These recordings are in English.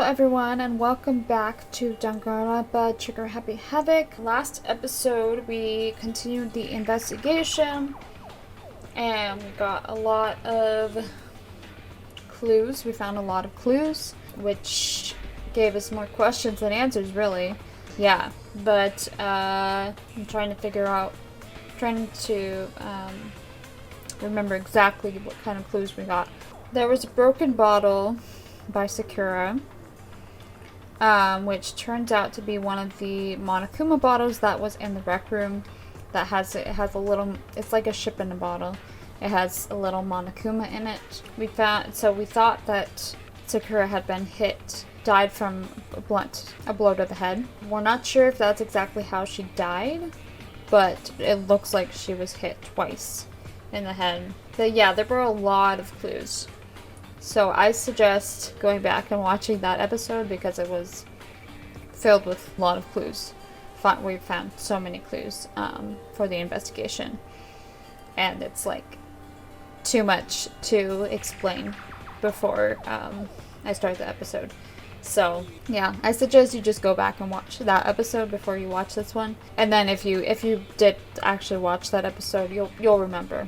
everyone, and welcome back to Danganronpa Trigger Happy Havoc. Last episode, we continued the investigation, and we got a lot of clues. We found a lot of clues, which gave us more questions than answers, really. Yeah, but I'm trying to remember exactly what kind of clues we got. There was a broken bottle by Sakura, which turns out to be one of the Monokuma bottles that was in the rec room. It has a little, it's like a ship in a bottle. It has a little Monokuma in it. We thought that Sakura had been died from a blow to the head. We're not sure if that's exactly how she died, but it looks like she was hit twice in the head. But yeah, there were a lot of clues. So I suggest going back and watching that episode because it was filled with a lot of clues. We found so many clues for the investigation. And it's like too much to explain before I start the episode. So yeah, I suggest you just go back and watch that episode before you watch this one. And then if you did actually watch that episode, you'll remember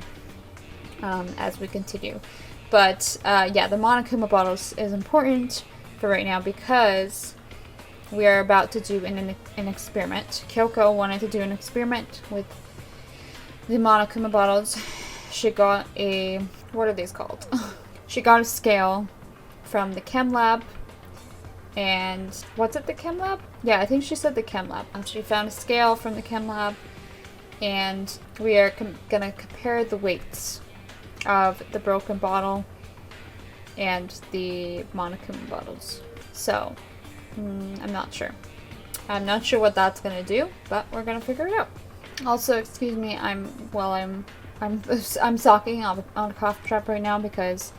as we continue. But, yeah, the Monokuma bottles is important for right now because we are about to do an experiment. Kyoko wanted to do an experiment with the Monokuma bottles. She got what are these called? She got a scale from the chem lab. And, what's it, the chem lab? Yeah, I think she said the chem lab. She found a scale from the chem lab. And we are gonna compare the weights of the broken bottle and the Monokuma bottles. So, I'm not sure. I'm not sure what that's gonna do, but we're gonna figure it out. Also, excuse me, I'm sucking on a cough trap right now because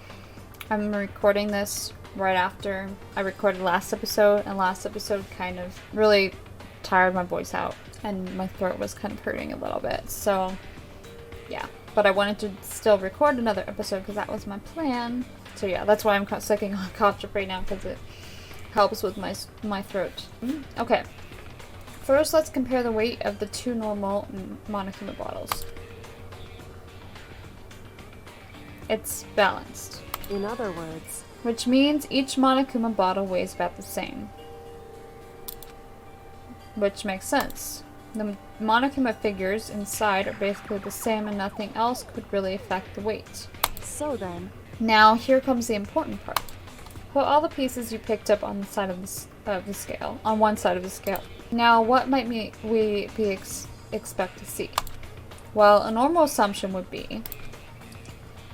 I'm recording this right after I recorded last episode, and last episode kind of really tired my voice out, and my throat was kind of hurting a little bit. So, yeah. But I wanted to still record another episode because that was my plan. So yeah, that's why I'm sucking on cough drop right now, because it helps with my throat. Okay. First, let's compare the weight of the two normal Monokuma bottles. It's balanced. In other words. Which means each Monokuma bottle weighs about the same. Which makes sense. The Monokuma figures inside are basically the same and nothing else could really affect the weight. So then. Now here comes the important part. Put all the pieces you picked up on the side of the scale, on one side of the scale. Now what might we expect to see? Well, a normal assumption would be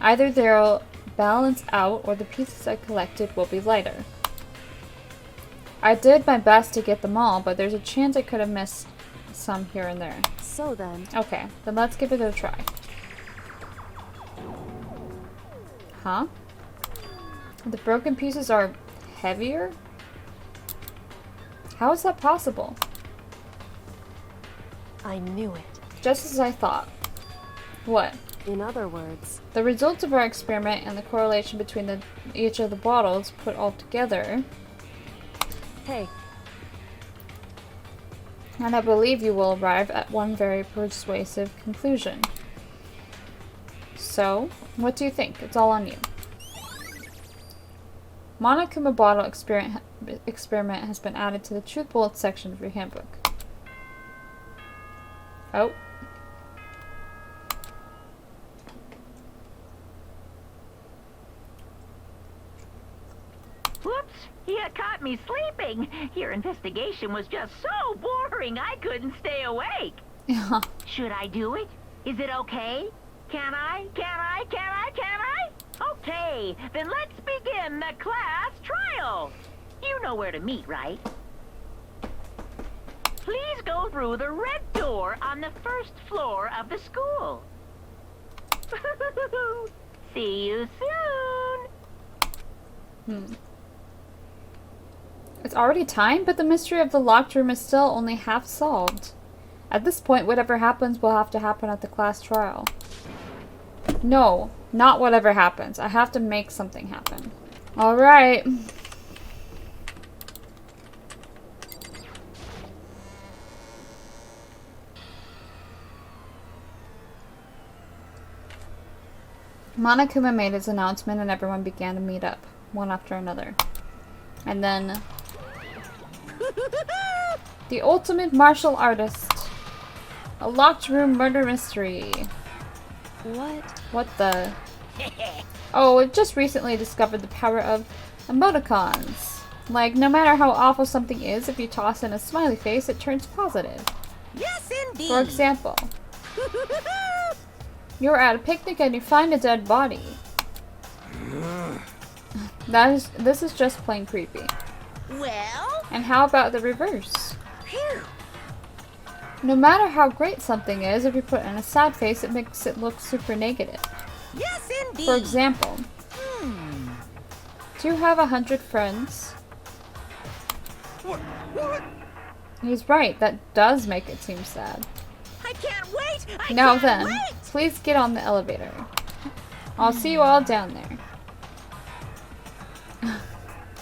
either they'll balance out or the pieces I collected will be lighter. I did my best to get them all, but there's a chance I could have missed some here and there. So then. Okay, then let's give it a try. Huh? The broken pieces are heavier? How is that possible? I knew it. Just as I thought. What? In other words. The results of our experiment and the correlation between each of the bottles put all together. Hey. And I believe you will arrive at one very persuasive conclusion. So, what do you think? It's all on you. Monokuma bottle experiment has been added to the Truth Bullets section of your handbook. Oh. Whoops! You caught me sleeping. Your investigation was just so boring I couldn't stay awake. Yeah. Should I do it? Is it okay? Can I? Okay, then let's begin the class trial. You know where to meet, right? Please go through the red door on the first floor of the school. See you soon. It's already time, but the mystery of the locked room is still only half solved. At this point, whatever happens will have to happen at the class trial. No, not whatever happens. I have to make something happen. Alright. Monokuma made his announcement and everyone began to meet up, one after another. And then... The ultimate martial artist. A locked room murder mystery. What? What the... Oh, it just recently discovered the power of emoticons. Like, no matter how awful something is, if you toss in a smiley face, it turns positive. Yes, indeed. For example, you're at a picnic and you find a dead body. This is just plain creepy. Well? And how about the reverse? Phew. No matter how great something is, if you put in a sad face, it makes it look super negative. Yes, indeed. For example, do you have 100 friends? What? He's right, that does make it seem sad. I can't wait. I Now can't then, wait. please get on the elevator. I'll see you all down there.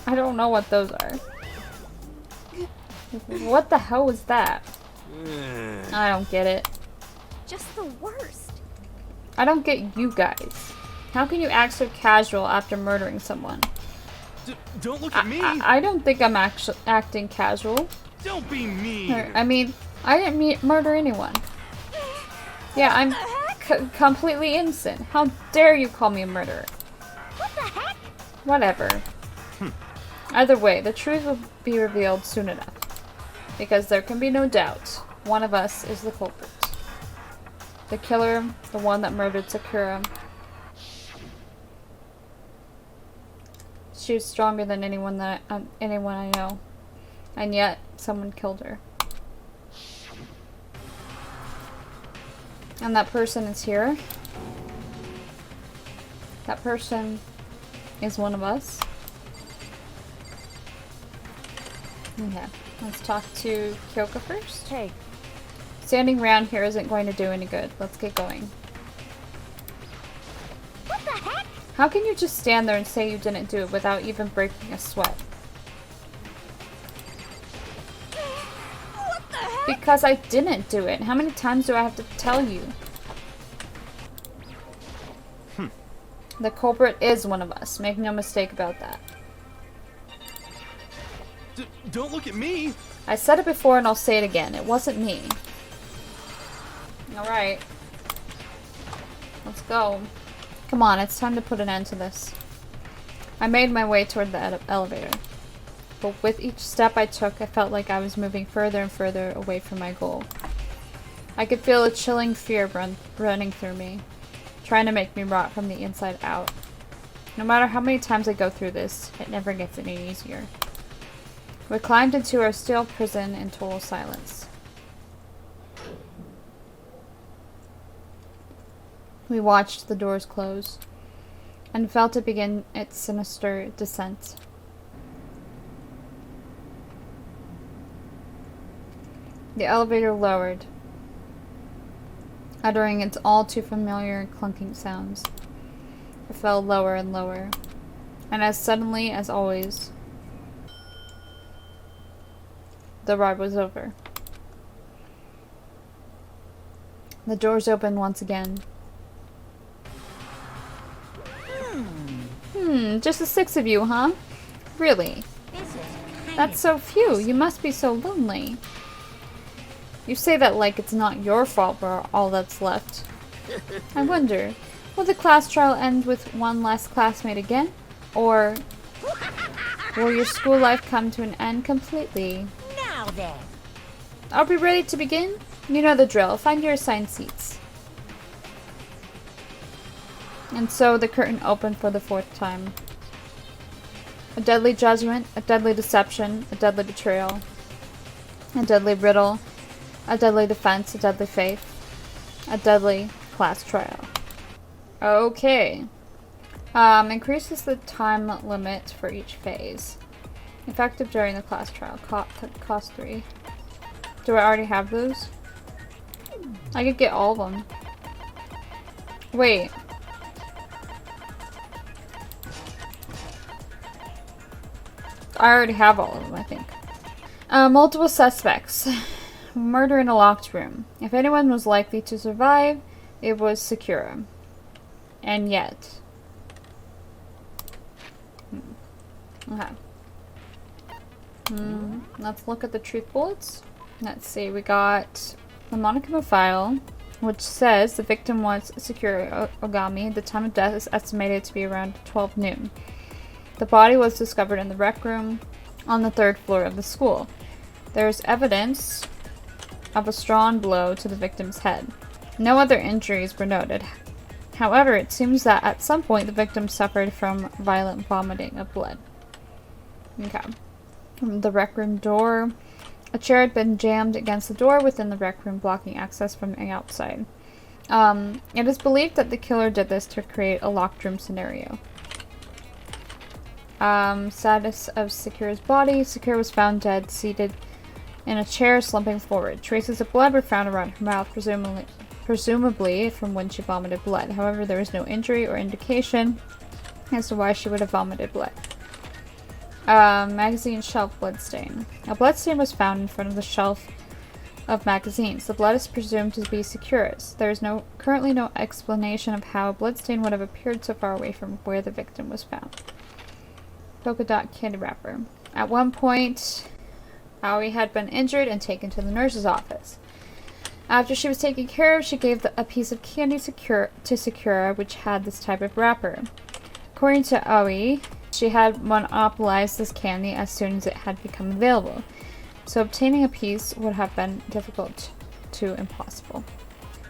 I don't know what those are. What the hell was that? I don't get it. Just the worst. I don't get you guys. How can you act so casual after murdering someone? Don't look at me! I don't think I'm actually acting casual. Don't be mean! I mean, I didn't murder anyone. Yeah, I'm completely innocent. How dare you call me a murderer? What the heck? Whatever. Either way, the truth will be revealed soon enough. Because there can be no doubt, one of us is the culprit. The killer, the one that murdered Sakura. She was stronger than anyone I know. And yet, someone killed her. And that person is here. That person is one of us. Okay, let's talk to Kyoko first. Hey, Standing around here isn't going to do any good. Let's get going. What the heck? How can you just stand there and say you didn't do it without even breaking a sweat? What the heck? Because I didn't do it. How many times do I have to tell you? The culprit is one of us. Make no mistake about that. Don't look at me! I said it before and I'll say it again. It wasn't me. Alright. Let's go. Come on, it's time to put an end to this. I made my way toward the elevator. But with each step I took, I felt like I was moving further and further away from my goal. I could feel a chilling fear running through me, trying to make me rot from the inside out. No matter how many times I go through this, it never gets any easier. We climbed into our steel prison in total silence. We watched the doors close, and felt it begin its sinister descent. The elevator lowered, uttering its all too familiar clunking sounds. It fell lower and lower, and as suddenly as always, the ride was over. The doors opened once again. Just the 6 of you, huh? Really? That's so few. You must be so lonely. You say that like it's not your fault we're all that's left. I wonder, will the class trial end with one last classmate again? Or will your school life come to an end completely? Now then. Are we ready to begin? You know the drill. Find your assigned seats. And so the curtain opened for the 4th time. A deadly judgment, a deadly deception, a deadly betrayal, a deadly riddle, a deadly defense, a deadly faith, a deadly class trial. Okay. Increases the time limit for each phase. Effective during the class trial. Cost 3. Do I already have those? I could get all of them. Wait. I already have all of them, I think. Multiple suspects. Murder in a locked room. If anyone was likely to survive, it was Sakura. And yet. Okay. Let's look at the truth bullets. Let's see, we got the Monochromophile, which says the victim was Sakura Ogami. The time of death is estimated to be around 12 noon. The body was discovered in the rec room on the 3rd floor of the school. There is evidence of a strong blow to the victim's head. No other injuries were noted. However, it seems that at some point the victim suffered from violent vomiting of blood. Okay. From the rec room door. A chair had been jammed against the door within the rec room, blocking access from the outside. It is believed that the killer did this to create a locked room scenario. Status of Sakura's body. Sakura was found dead, seated in a chair, slumping forward. Traces of blood were found around her mouth, presumably from when she vomited blood. However, there was no injury or indication as to why she would have vomited blood. Magazine shelf bloodstain. A bloodstain was found in front of the shelf of magazines. The blood is presumed to be Sakura's. There is currently no explanation of how a bloodstain would have appeared so far away from where the victim was found. Polka dot candy wrapper. At one point, Aoi had been injured and taken to the nurse's office. After she was taken care of, she gave a piece of candy to Sakura, which had this type of wrapper. According to Aoi, she had monopolized this candy as soon as it had become available, so obtaining a piece would have been difficult to impossible.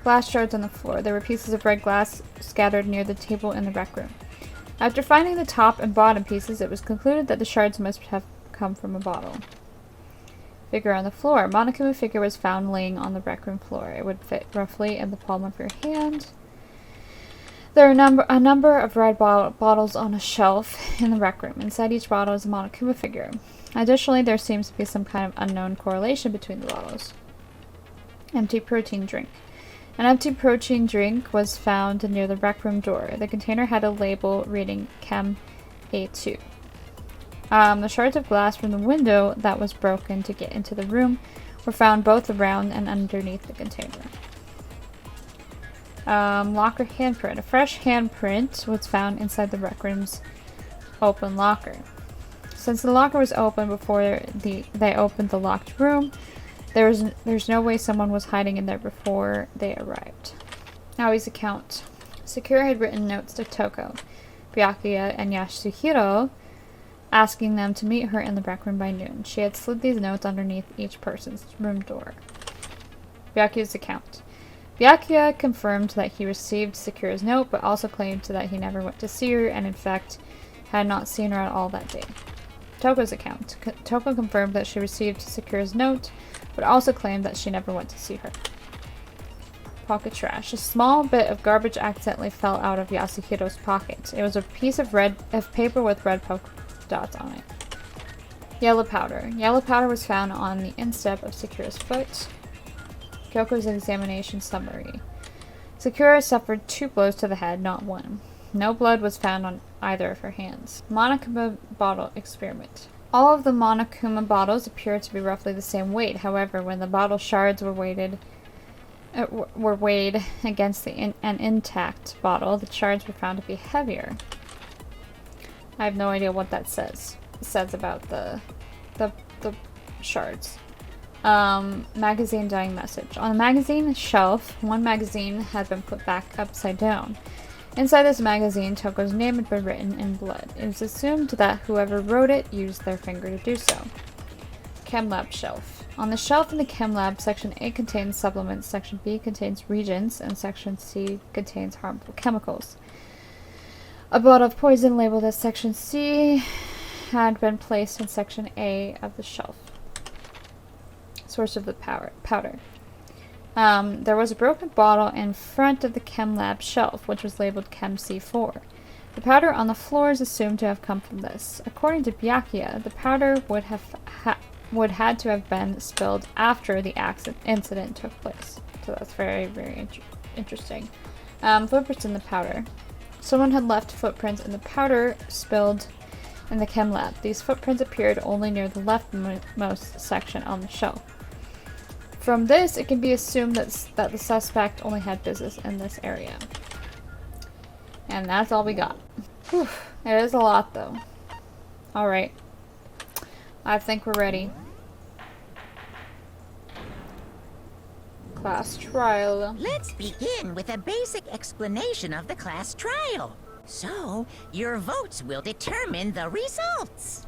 Glass shards on the floor. There were pieces of red glass scattered near the table in the rec room. After finding the top and bottom pieces, it was concluded that the shards must have come from a bottle. Figure on the floor. Monochromophile figure was found laying on the rec room floor. It would fit roughly in the palm of your hand. There are a number of red bottles on a shelf in the rec room. Inside each bottle is a Monochromophile figure. Additionally, there seems to be some kind of unknown correlation between the bottles. Empty protein drink. An empty protein drink was found near the rec room door. The container had a label reading Chem A2. The shards of glass from the window that was broken to get into the room were found both around and underneath the container. Locker handprint. A fresh handprint was found inside the rec room's open locker. Since the locker was open before they opened the locked room, there's no way someone was hiding in there before they arrived. Aoi's account. Sakura had written notes to Toko, Byakuya, and Yasuhiro, asking them to meet her in the rec room by noon. She had slid these notes underneath each person's room door. Byakuya's account. Byakuya confirmed that he received Sakura's note, but also claimed that he never went to see her, and in fact, had not seen her at all that day. Toko's account. Toko confirmed that she received Sakura's note, but also claimed that she never went to see her. Pocket trash. A small bit of garbage accidentally fell out of Yasuhiro's pocket. It was a piece of paper with red polka dots on it. Yellow powder. Yellow powder was found on the instep of Sakura's foot. Kyoko's examination summary. Sakura suffered 2 blows to the head, not 1. No blood was found on either of her hands. Monokuma bottle experiment. All of the Monokuma bottles appear to be roughly the same weight. However, when the bottle shards were weighed against an intact bottle, the shards were found to be heavier. I have no idea what that says. It says about the shards. Magazine dying message. On the magazine shelf, one magazine had been put back upside down. Inside this magazine, Toko's name had been written in blood. It was assumed that whoever wrote it used their finger to do so. Chem lab shelf. On the shelf in the chem lab, section A contains supplements, section B contains reagents, and section C contains harmful chemicals. A bottle of poison labeled as section C had been placed in section A of the shelf. Source of the powder. There was a broken bottle in front of the chem lab shelf, which was labeled Chem C4. The powder on the floor is assumed to have come from this. According to Byakuya, the powder would had to have been spilled after the incident took place. So that's very, very interesting. Footprints in the powder. Someone had left footprints in the powder spilled in the chem lab. These footprints appeared only near the leftmost section on the shelf. From this, it can be assumed that the suspect only had business in this area. And that's all we got. Whew, it is a lot though. Alright. I think we're ready. Class trial. Let's begin with a basic explanation of the class trial. So, your votes will determine the results.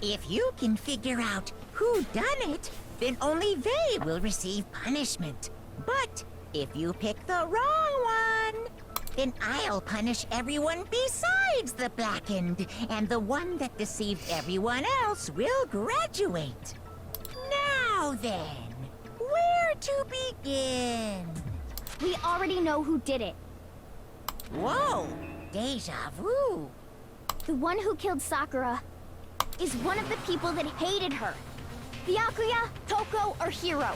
If you can figure out who done it, then only they will receive punishment. But if you pick the wrong one, then I'll punish everyone besides the blackened, and the one that deceived everyone else will graduate. Now then, where to begin? We already know who did it. Whoa, deja vu. The one who killed Sakura is one of the people that hated her. Byakuya, Toko, or Hiro.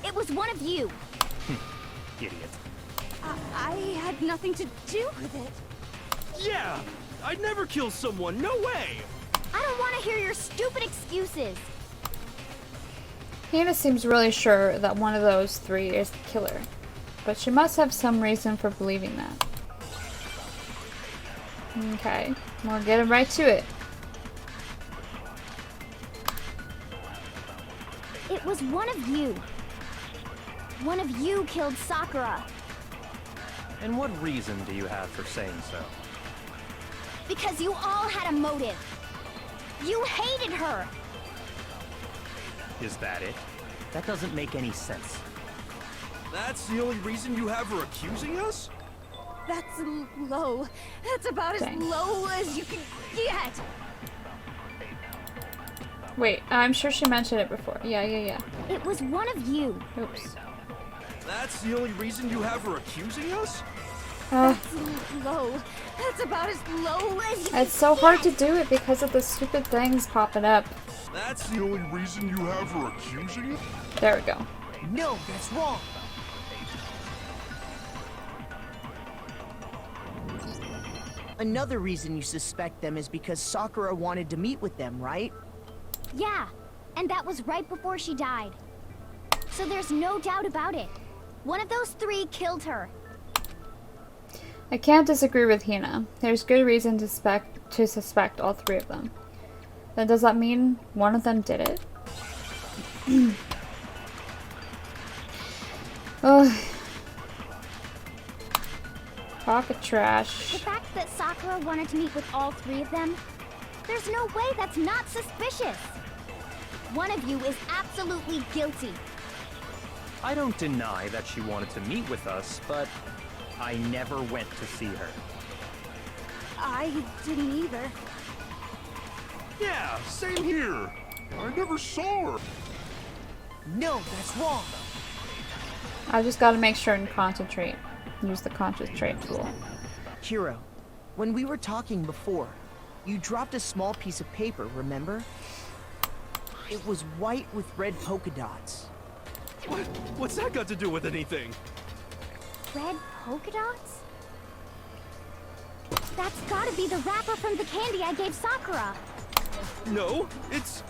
It was one of you. Idiot. I had nothing to do with it. Yeah! I'd never kill someone, no way! I don't want to hear your stupid excuses. Hina seems really sure that one of those three is the killer. But she must have some reason for believing that. Okay, we'll get right to it. It was one of you. One of you killed Sakura. And what reason do you have for saying so? Because you all had a motive. You hated her. Is that it? That doesn't make any sense. That's the only reason you have her accusing us? That's low. That's about Dang. as low as you can get. Wait, I'm sure she mentioned it before. Yeah. It was one of you. Oops. That's the only reason you have her accusing us? That's low. That's about as low as you can It's so hard to do it because of the stupid things popping up. That's the only reason you have her accusing us? There we go. No, that's wrong. Another reason you suspect them is because Sakura wanted to meet with them, right? Yeah, and that was right before she died. So there's no doubt about it. One of those three killed her. I can't disagree with Hina. There's good reason to suspect all three of them. Then does that mean one of them did it? Ugh. Pocket The trash. fact that Sakura wanted to meet with all three of them, there's no way that's not suspicious. One of you is absolutely guilty. I don't deny that she wanted to meet with us, but I never went to see her. I didn't either. Yeah, same here. I never saw her. No, that's wrong. I just gotta make sure and concentrate. Use the concentrate tool. Hiro, when we were talking before, you dropped a small piece of paper, remember? It was white with red polka dots. What's that got to do with anything? Red polka dots? That's gotta be the wrapper from the candy I gave Sakura. No, it's,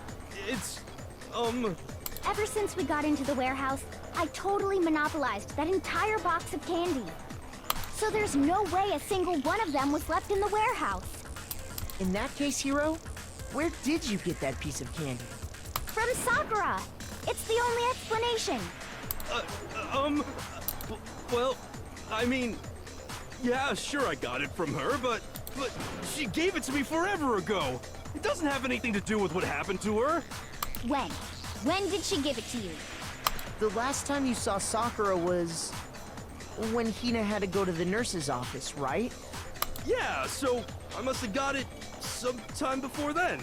Ever since we got into the warehouse, I totally monopolized that entire box of candy. So there's no way a single one of them was left in the warehouse. In that case, Hiro, where did you get that piece of candy? From Sakura! It's the only explanation. well, I mean, yeah, sure I got it from her, but she gave it to me forever ago. It doesn't have anything to do with what happened to her. When? When did she give it to you? The last time you saw Sakura was when Hina had to go to the nurse's office, right? Yeah, so I must have got it sometime before then.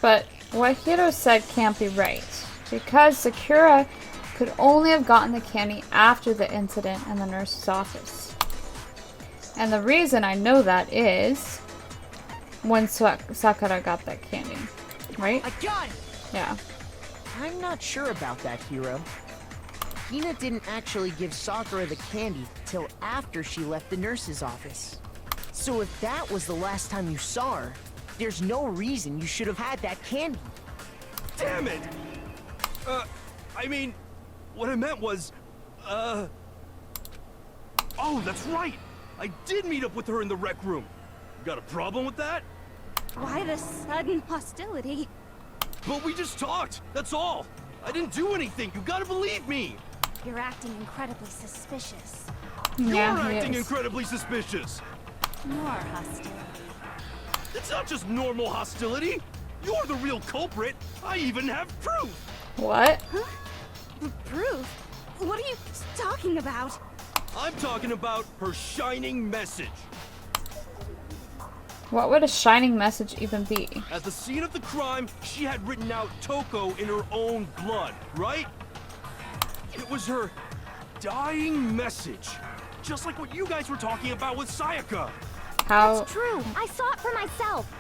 But what Hiro said can't be right, because Sakura could only have gotten the candy after the incident in the nurse's office. And the reason I know that is when Sakura got that candy, right? I got it! Yeah. I'm not sure about that, Hiro. Hina didn't actually give Sakura the candy till after she left the nurse's office. So if that was the last time you saw her, there's no reason you should have had that candy. Damn it! I mean, what I meant was, oh, that's right! I did meet up with her in the rec room. You got a problem with that? Why the sudden hostility? But we just talked, that's all. I didn't do anything, you gotta believe me. You're acting incredibly suspicious. Yeah, You're he acting is. incredibly suspicious. More hostility. It's not just normal hostility. You're the real culprit. I even have proof. What? Proof? What are you talking about? I'm talking about her shining message. What would a shining message even be? At the scene of the crime, she had written out Toko in her own blood, right? It was her dying message. Just like what you guys were talking about with Sayaka. How? It's true. I saw it for myself.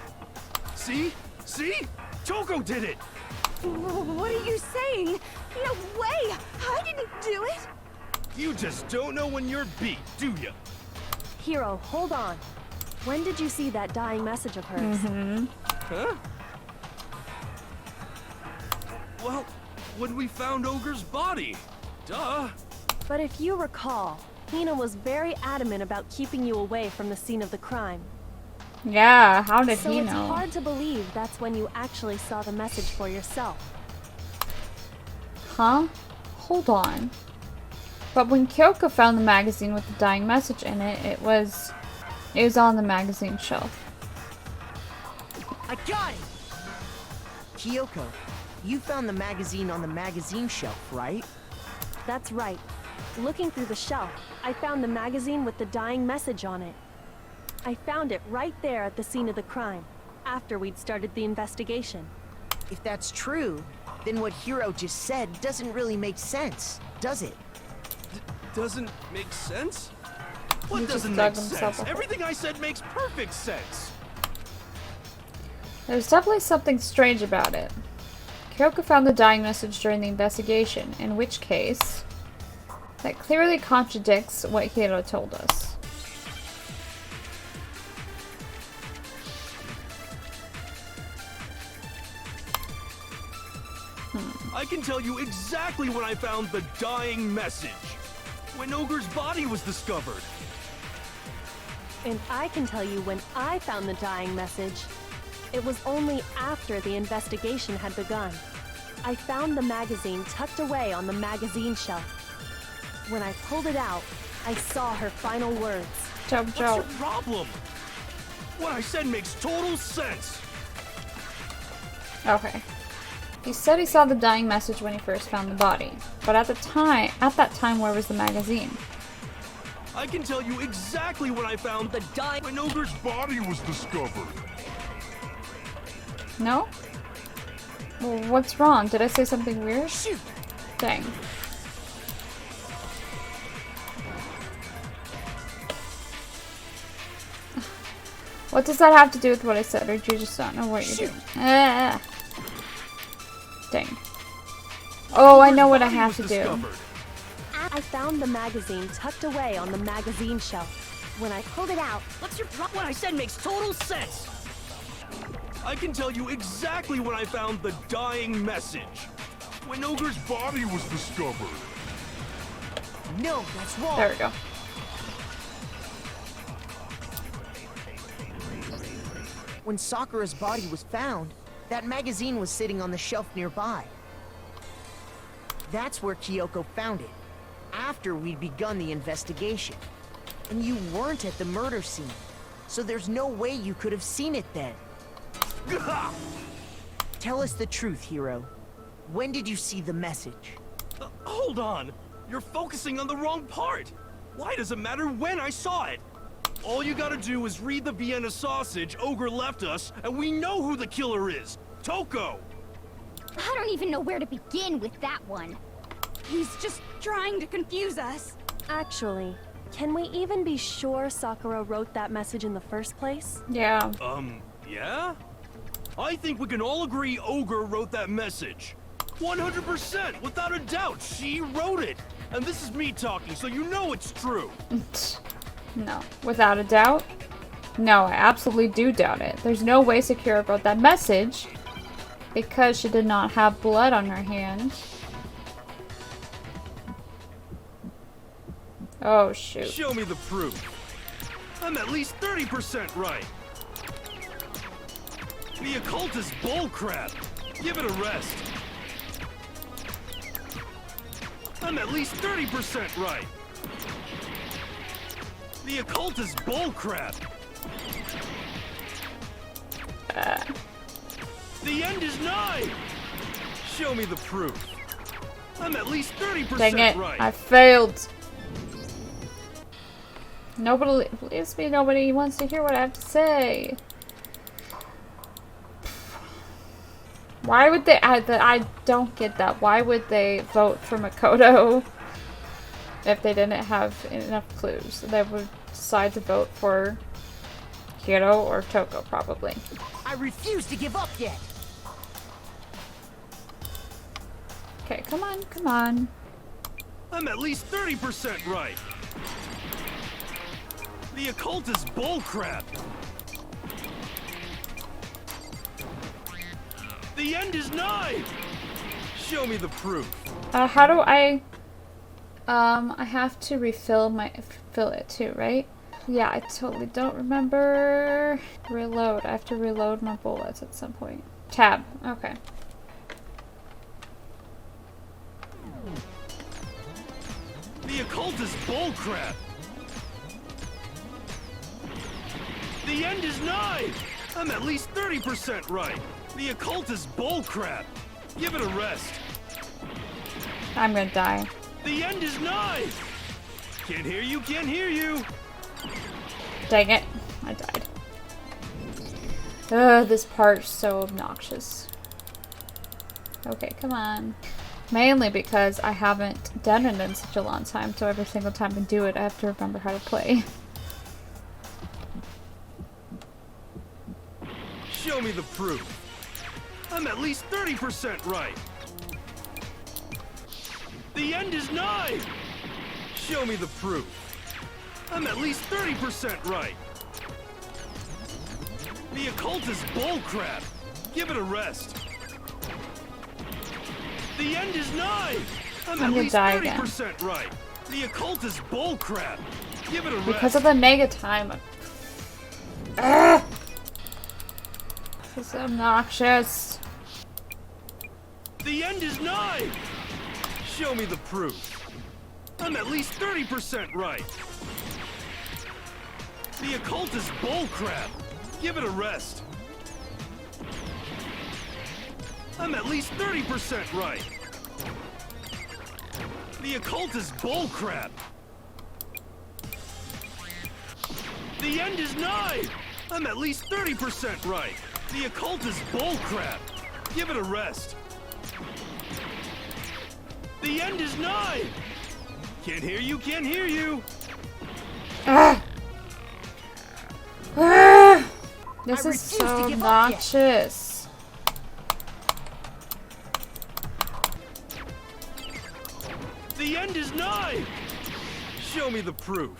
See? See? Toko did it! What are you saying? No way! I didn't do it! You just don't know when you're beat, do you? Hiro, hold on. When did you see that dying message of hers? Huh? Well, when we found Ogre's body. Duh. But if you recall, Hina was very adamant about keeping you away from the scene of the crime. Yeah, how did So he it's know? hard to believe that's when you actually saw the message for yourself. Huh? Hold on. But when Kyoko found the magazine with the dying message in it, it was on the magazine shelf. I got it! Kyoko, you found the magazine on the magazine shelf, right? That's right. Looking through the shelf, I found the magazine with the dying message on it. I found it right there at the scene of the crime, after we'd started the investigation. If that's true, then what Hiro just said doesn't really make sense, does it? Doesn't make sense? He What just doesn't dug make himself sense? a hole. Everything I said makes perfect sense. There's definitely something strange about it. Kyoko found the dying message during the investigation, in which case, that clearly contradicts what Hiro told us. I can tell you exactly when I found the dying message. When Ogre's body was discovered. And I can tell you when I found the dying message. It was only after the investigation had begun. I found the magazine tucked away on the magazine shelf. When I pulled it out, I saw her final words. Jump, What's your jump. problem? What I said makes total sense. Okay. He said he saw the dying message when he first found the body. But at that time, where was the magazine? I can tell you exactly when I found the dying when Ogre's body was discovered. No? Well, what's wrong? Did I say something weird? Shoot! Dang. What does that have to do with what I said, or do you just don't know what you're doing? Ah. Dang. Oh, I know what I Body have was to do. discovered. I found the magazine tucked away on the magazine shelf. When I pulled it out, What's your What I said makes total sense. I can tell you exactly when I found the dying message. When Ogre's body was discovered. No, that's wrong! There we go. When Sakura's body was found, that magazine was sitting on the shelf nearby. That's where Kyoko found it, after we'd begun the investigation. And you weren't at the murder scene, so there's no way you could have seen it then. Gah! Tell us the truth, Hiro. When did you see the message? Hold on. You're focusing on the wrong part. Why does it matter when I saw it? All you gotta do is read the Vienna sausage Ogre left us, and we know who the killer is. Toko! I don't even know where to begin with that one. He's just trying to confuse us. Actually, can we even be sure Sakura wrote that message in the first place? Yeah. Yeah? I think we can all agree Ogre wrote that message. 100%, without a doubt, she wrote it. And this is me talking, so you know it's true. No. Without a doubt? No, I absolutely do doubt it. There's no way Sakura wrote that message because she did not have blood on her hands. Oh, shoot. Show me the proof. I'm at least 30% right. The occult is bullcrap. Give it a rest. I'm at least 30% right. The occult is bullcrap. The end is nigh. Show me the proof. I'm at least 30% Dang it, right. I failed. Nobody believes me, nobody wants to hear what I have to say. Why would they, I don't get that. Why would they vote for Makoto if they didn't have enough clues? They would decide to vote for Hiro or Toko, probably. I refuse to give up yet. Okay, come on, come on. I'm at least 30% right. The occult is bullcrap. The end is nigh. Show me the proof. How do I have to refill it too, right? Yeah, I totally don't remember. Reload. I have to reload my bullets at some point. Tab. Okay. The occult is bullcrap. The end is nigh. I'm at least 30% right. The occult is bullcrap. Give it a rest. I'm gonna die. The end is nigh. Can't hear you, can't hear you. Dang it. I died. Ugh, this part's so obnoxious. Okay, come on. Mainly because I haven't done it in such a long time, so every single time I do it, I have to remember how to play. Show me the proof. I'm at least 30% right. The end is nigh. Show me the proof. I'm at least 30% right. The occult is bullcrap. Give it a rest. The end is nigh. I'm at least 30% right. The occult is bullcrap. Give it a rest. Because of the mega time. Ugh! This is obnoxious. The end is nigh. Show me the proof. I'm at least 30% right. The occult is bullcrap. Give it a rest. I'm at least 30% right. The occult is bullcrap. The end is nigh. I'm at least 30% right. The occult is bullcrap. Give it a rest. The end is nigh. Can't hear you, can't hear you. Ah. Ah. This is so obnoxious. The end is nigh. Show me the proof.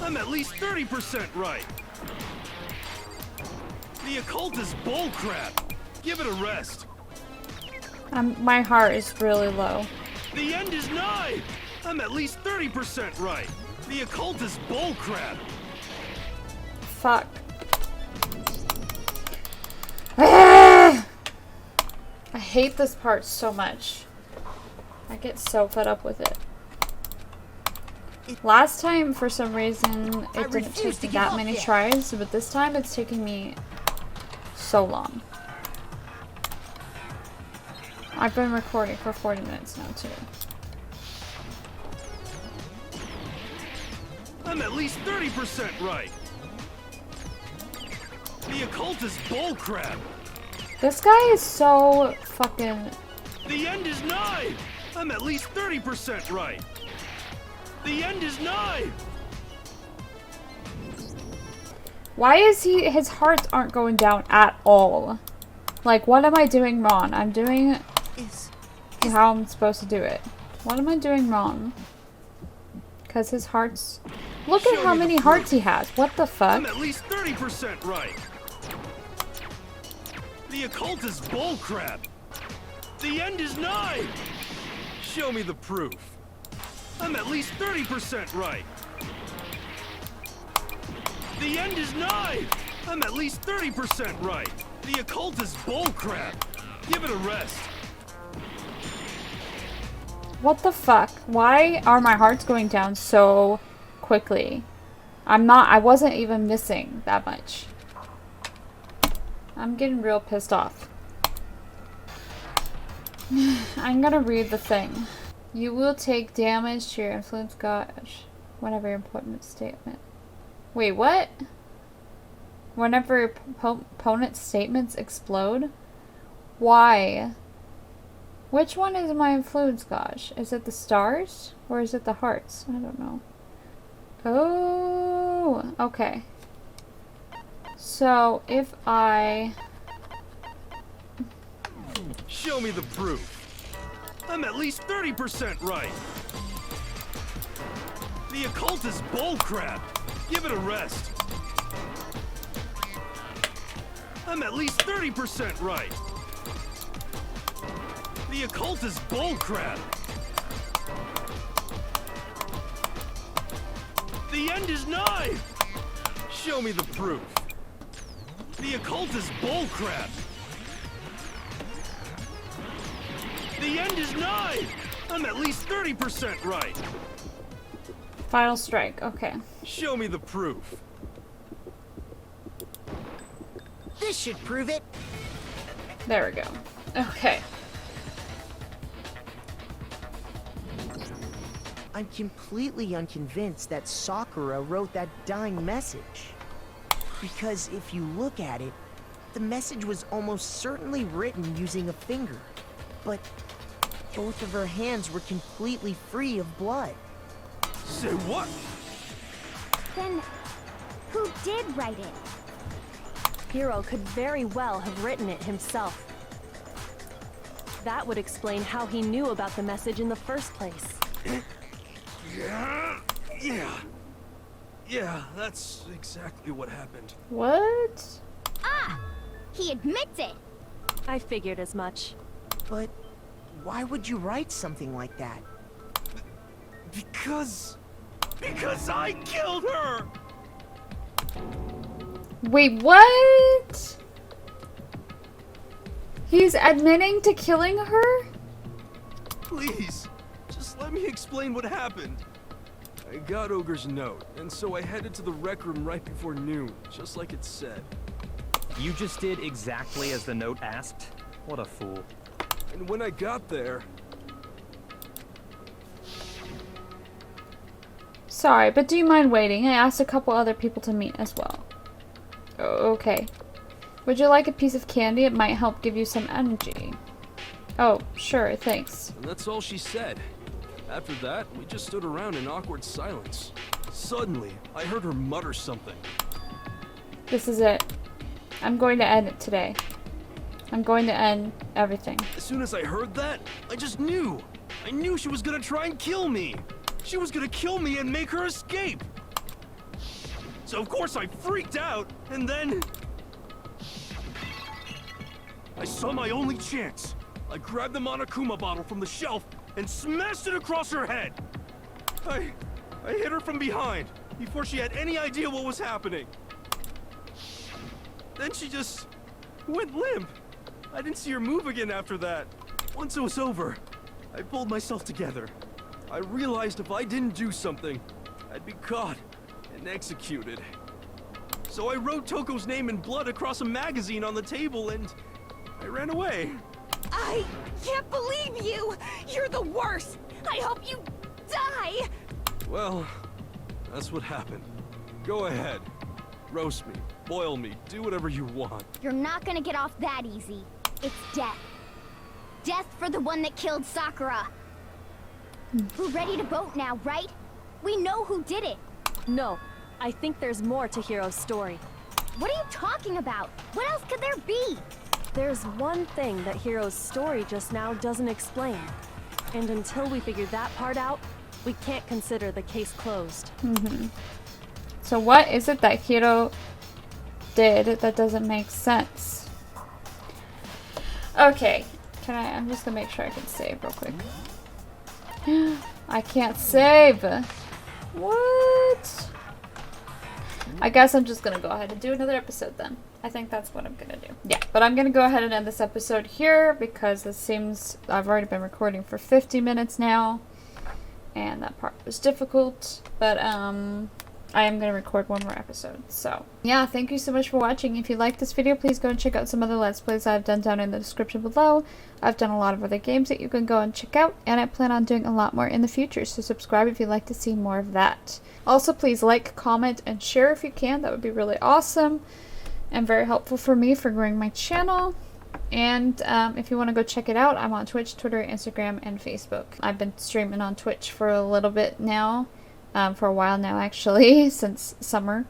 I'm at least 30% right. The occult is bullcrap. Give it a rest. My heart is really low. The end is nigh. I'm at least 30% right. The occult is bullcrap. Fuck. Ah! I hate this part so much. I get so fed up with it. Last time, for some reason, it didn't take me that many tries, but this time it's taking me so long. I've been recording for 40 minutes now, too. I'm at least 30% right. The occult is bullcrap. This guy is so fucking... The end is nigh. I'm at least 30% right. The end is nigh. Why is his hearts aren't going down at all? Like, what am I doing wrong? I'm doing how I'm supposed to do it. What am I doing wrong? Because his hearts... Look at how many hearts he has. What the fuck? I'm at least 30% right. The occult is bullcrap. The end is nigh. Show me the proof. I'm at least 30% right. The end is nigh! I'm at least 30% right. The occult is bullcrap. Give it a rest. What the fuck? Why are my hearts going down so quickly? I wasn't even missing that much. I'm getting real pissed off. I'm gonna read the thing. You will take damage to your influence gauge whenever your important statement. Wait, what? Whenever your opponent's statements explode? Why? Which one is my influence gauge? Is it the stars? Or is it the hearts? I don't know. Oh, okay. So, if I... Show me the proof. I'm at least 30% right. The occult is bullcrap. Give it a rest. I'm at least 30% right. The occult is bullcrap. The end is nigh. Show me the proof. The occult is bullcrap. The end is nigh. I'm at least 30% right. Final strike, okay. Show me the proof. This should prove it. There we go. Okay. I'm completely unconvinced that Sakura wrote that dying message. Because if you look at it, the message was almost certainly written using a finger. But both of her hands were completely free of blood. Say what? Then, who did write it? Hiro could very well have written it himself. That would explain how he knew about the message in the first place. Yeah, that's exactly what happened. What? Ah! He admits it! I figured as much. But why would you write something like that? Because I killed her! Wait, what? He's admitting to killing her? Please, just let me explain what happened. I got Ogre's note, and so I headed to the rec room right before noon, just like it said. You just did exactly as the note asked? What a fool. And when I got there... Sorry, but do you mind waiting? I asked a couple other people to meet as well. Okay. Would you like a piece of candy? It might help give you some energy. Oh, sure, thanks. And that's all she said. After that, we just stood around in awkward silence. Suddenly, I heard her mutter something. This is it. I'm going to end it today. I'm going to end everything. As soon as I heard that, I just knew. I knew she was gonna try and kill me. She was gonna kill me and make her escape. So of course I freaked out, and then... I saw my only chance. I grabbed the Monokuma bottle from the shelf and smashed it across her head. I hit her from behind before she had any idea what was happening. Then she just went limp. I didn't see her move again after that. Once it was over, I pulled myself together. I realized if I didn't do something, I'd be caught and executed. So I wrote Toko's name in blood across a magazine on the table and I ran away. I can't believe you! You're the worst! I hope you die! Well, that's what happened. Go ahead. Roast me, boil me, do whatever you want. You're not gonna get off that easy. It's death. Death for the one that killed Sakura. We're ready to vote now, right? We know who did it. No, I think there's more to Hiro's story. What are you talking about? What else could there be? There's one thing that Hiro's story just now doesn't explain. And until we figure that part out, we can't consider the case closed. So what is it that Hiro did that doesn't make sense? Okay, I'm just gonna make sure I can save real quick. I can't save. What? I guess I'm just gonna go ahead and do another episode then. I think that's what I'm gonna do. Yeah, but I'm gonna go ahead and end this episode here because it seems I've already been recording for 50 minutes now. And that part was difficult, but I am going to record one more episode. So, yeah, thank you so much for watching. If you like this video, please go and check out some other Let's Plays I've done down in the description below. I've done a lot of other games that you can go and check out, and I plan on doing a lot more in the future, so subscribe if you'd like to see more of that. Also, please like, comment, and share if you can. That would be really awesome and very helpful for me for growing my channel. And if you want to go check it out, I'm on Twitch, Twitter, Instagram, and Facebook. I've been streaming on Twitch for a little bit now. For a while now, actually, since summer.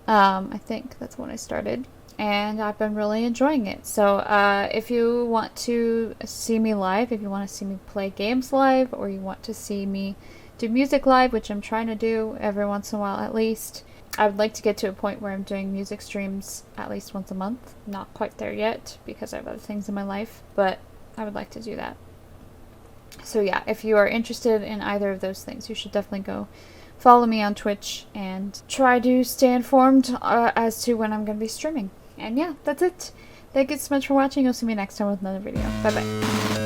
I think that's when I started. And I've been really enjoying it. So if you want to see me live, if you want to see me play games live, or you want to see me do music live, which I'm trying to do every once in a while at least, I would like to get to a point where I'm doing music streams at least once a month. Not quite there yet, because I have other things in my life, but I would like to do that. So yeah, if you are interested in either of those things, you should definitely go follow me on Twitch and try to stay informed as to when I'm going to be streaming. And yeah, that's it. Thank you so much for watching. You'll see me next time with another video. Bye bye.